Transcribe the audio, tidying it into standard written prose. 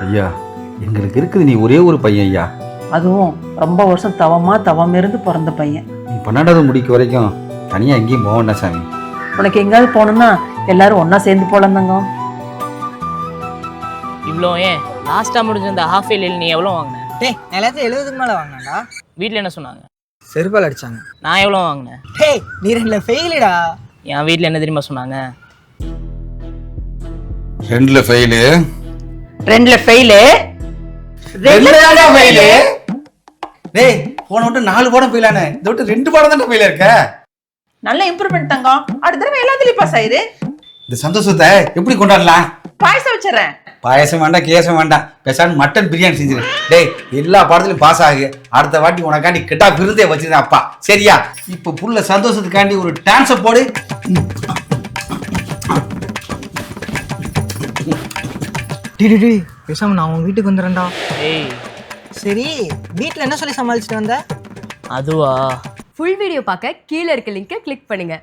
ஐயா, எங்களுக்கு இருக்குது நீ ஒரே ஒரு பையன் ஐயா. அதுவும் ரொம்ப வருஷம் தவம் இருந்து பிறந்த பையன். நீ 12வது முடிக்க வரைக்கும் தனியாக எங்கேயும் போக வேண்டாம் சாமி. உனக்கு எங்கேயாவது போகணும்னா எல்லாரும் ஒன்றா சேர்ந்து போகலாம் தங்கம். இவ்வளோ ஏன் லாஸ்ட்டாக முடிஞ்ச இந்த ஹாஃப் இயர்லியில் நீ எவ்வளோ வாங்கின? டேய் எல்லாத்தையும் 70க்கு மேலே வாங்கினாடா. வீட்டில் என்ன சொன்னாங்க? செருப்பால் அடிச்சாங்க. நான் எவ்வளோ வாங்கினேன்? டேய் நீ 2ல ஃபெயிலுடா. என் வீட்டில் என்ன தெரியுமா சொன்னாங்க? 2ல ஃபெயிலு. 2ல ஃபெயிலு. டேய் போன விட்டு 4 பாடம் ஃபெயிலானே, இந்த விட்டு 2 பாடம் தான் ஃபெயிலா இருக்க. நல்ல இம்ப்ரூவ்மெண்ட் தங்கம். அடுத்த தடவை எல்லாத்துலயும் பாஸ் ஆயிரு. இந்த சந்தோஷத்தை எப்படி கொண்டாடலாம்? பாயசம் வச்சிடறேன். பாயசம் வேண்டாம், கேசம் வேண்டாம், பேசாம மட்டன் பிரியாணி செஞ்சிரு. டேய் எல்லா பாடத்துலயும் பாஸ் ஆகு. அடுத்த வாட்டி உனக்காண்டி கெட்டா விருந்தே வச்சிருந்தேன் அப்பா, சரியா? இப்ப புள்ள சந்தோஷத்துக்காண்டி ஒரு டான்ஸை போடு. டிடி பேசாம நான் உன் வீட்டுக்கு வந்துடுறேன்டா. ஏய் சரி வீட்டில் என்ன சொல்லி சமாளிச்சுட்டு வந்த? அதுவா? ஃபுல் வீடியோ பார்க்க கீழே இருக்க லிங்கை கிளிக் பண்ணுங்க.